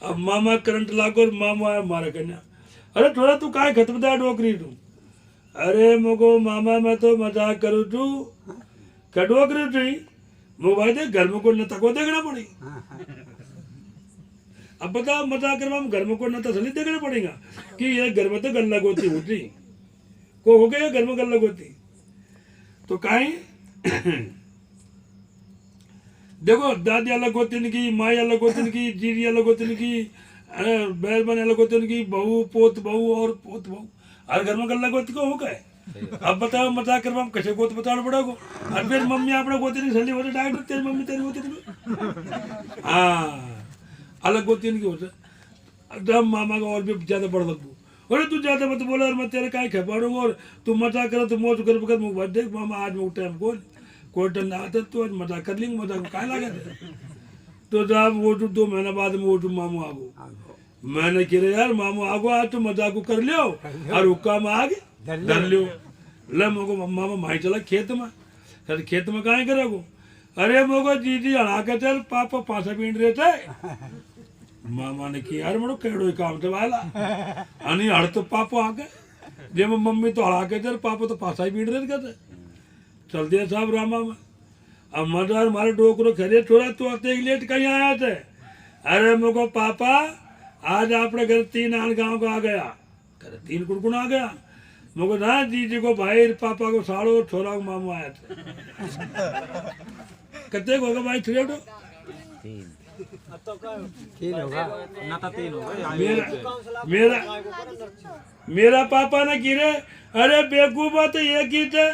अब मामा करंट लागो और मामा आया मारे कन्या, अरे थोड़ा तू काय खतमदा डोकरी तू, अरे मगो मामा मैं तो मजाक करूँ तू क्या डोकरी थी मो भाई दे घर में को न तको देखना पड़ी। अब बताओ मजाक करवा घर में को न तसली देखना पड़ेगा कि ये घर में तो गल्ला गोती होती को हो गया घर में गल्ला गोती तो काई देखो दादी अलग होती की माई अलग होती की जीरी अलग होती की बैल बने अलग होती की बहू पोत बहू और पोत बहू हर घर में गल्ला गोती को हो गए। अब बताओ मजाक करवा कैसे गोत बताना पड़ेगा और फिर मम्मी आपने गोती नहीं सली होती डॉक्टर तेरी मम्मी तेरी होती नहीं हाँ अलग गोती नहीं होता जब मामा का और भी ज्यादा बड़ लगू अरे तू ज्यादा मत बोला और मैं तेरे का खेपाड़ूंगा और तू मजाक कर तो मौज कर बकर मुझ देख मामा आज मैं टाइम कोई टाइम ना आता तो आज मजाक कर लेंगे मजाक क्या लगे तो जब वो 2 महीना बाद में वो मामू आगो मैंने कह रहे यार मामू आगो आज तो मजाक को कर लियो और हुक्का में आगे धर लियो ले मोको मामा माई चला खेत में सर खेत में कहाँ करेगो अरे मोको जीजी हड़ा के चल पापा पासा पीट रहे थे मामा ने किया यार मरो केड़ो काम से वाला अनि हड़ तो पापा आ गए जब मम्मी तो हड़ा के चल पापा तो पासा ही पीट रहे थे चल दिया साहब रामा में अब मजार मारे डोकरो खरे छोड़ा तू आते लेट कहीं आया थे अरे मोको पापा आज अपने घर 3 आन गाँव को आ गया करे 3 कुड़कुण आ गया मगर ना जीजी को भाई पापा को साड़ो छोरा को मामू आया था कितने को होगा भाई छुड़ो 3 होगा ना तो 3 होगा मेरा पापा ने गिरे अरे बेवकूफा तो ये की थे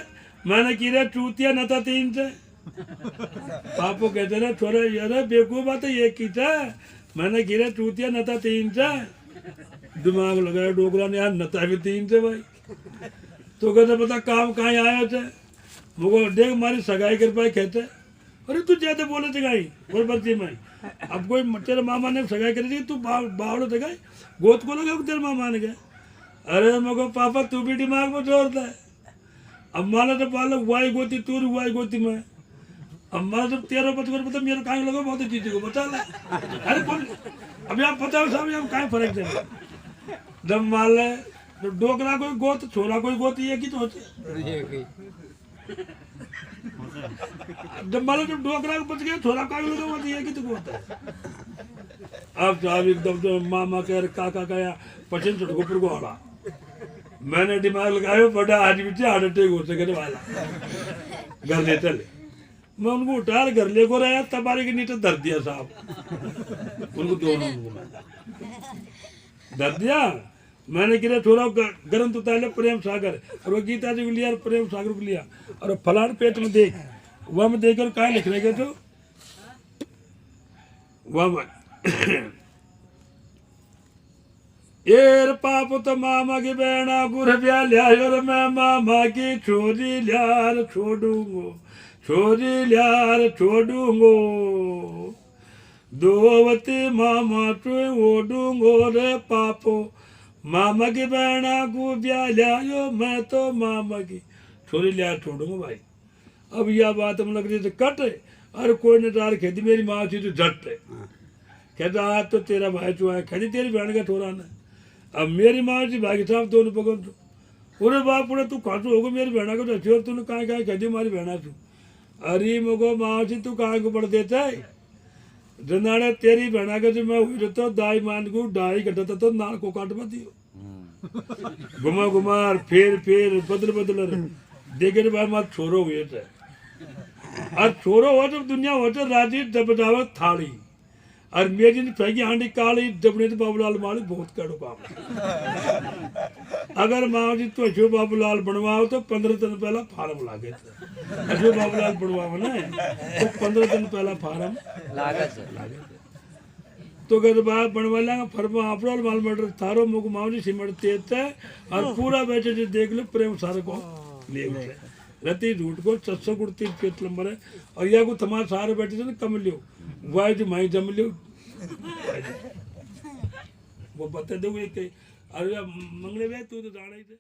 मैंने गिरे चूतिया न था 3 थे पापो कहते ना छोरा यार बेवकूफा तो ये की था मैंने गिरे चूतिया न था 3 थे दिमाग लगाया डोकरा ने यार नता भी 3 थे भाई तो कहते पता काम कहाँ आया थे मुझको देख हमारी सगाई कर पाए कहते अरे तू ज्यादा बोले थे गाई बोल बच्ची में अब कोई तेरे मामा ने सगाई करी थी तू बावड़ो थे गाई गोद को लगा तेरे मामा ने कहा अरे मगो पापा तू भी दिमाग में जोड़ता है अब माला तो पालक वाई गोती तू वाई गोती में अब माला जब 13-15 पता मेरे कहाँ लगा बहुत चीज को बता ले अरे कौन अभी आप बताओ साहब यहाँ कहाँ फर्क देगा जब मान ले तो डोकरा कोई गोत छोरा कोई गोत ये की तो होती जब मान लो जब डोकरा बच गया छोरा का भी लगा होती है कि तो होता है अब साहब एकदम तो मामा कह रहे काका कहा पचन छुट ऊपर को हड़ा मैंने दिमाग लगाया बड़ा आज भी हार्ट अटैक हो सके वाला घर ले चले मैं उनको उठा घर ले को रहा तबारी के नीचे धर दिया साहब उनको दोनों धर दिया मैंने किया थोड़ा गर्म तो ताले प्रेम सागर और वो गीता जी को लिया और प्रेम सागर को लिया और फलान पेट में देख वह में देखकर क्या लिख रहे तो वह एर पाप तो मामा की बहना गुर ब्या लिया और मैं मामा की छोरी लियार छोड़ूंगो छोरी लियार छोड़ूंगो दोवती मामा तू ओडूंगो रे पापो मामा की बहना को ब्याह लिया मैं तो मामा की छोरी लिया छोड़ूंगा भाई। अब यह बात हम लग रही थी कट और कोई ने डाल खेती मेरी माँ थी तो झट कहता आज तो तेरा भाई चुहा खेती तेरी बहन का छोरा ने अब मेरी माँ थी भाई साहब दोनों पकड़ तू अरे बाप उड़े तू खाटू होगा मेरी बहना को तो और तूने कहाँ कहाँ खेती हमारी बहना तू अरे मगो माँ थी तू कहाँ को पढ़ देता है जनाने तेरी बहना के जो मैं हुई तो दाई मान को डाई कटता तो नाल को काट पाती हो घुमा घुमार फिर बदल देखे बाद मार छोरो हुए थे और छोरो हो जब दुनिया हो तो राजी जब जावे थाली और मेरी फेंकी हांडी काली जबने तो बाबूलाल माली बहुत कड़ो काम अगर माँ जी तो अशो बाबूलाल बनवाओ तो 15 दिन पहला फार्म लागे थे अशो बाबूलाल बनवाओ ना तो 15 दिन पहला फार्म लागे तो कहते बात बनवा लेंगे फर्म आपराल माल मटर थारो मुख माँ जी सिमट तेज है और पूरा बैठे जी देख लो प्रेम सारे को ले गए रती झूठ को 600 कुर्ती पेट नंबर है और यह को तुम्हारे सारे बैठे थे कम लियो वाई जो माई जम लियो वो बता दो अरे मंगले भाई तू तो जाना ही थे।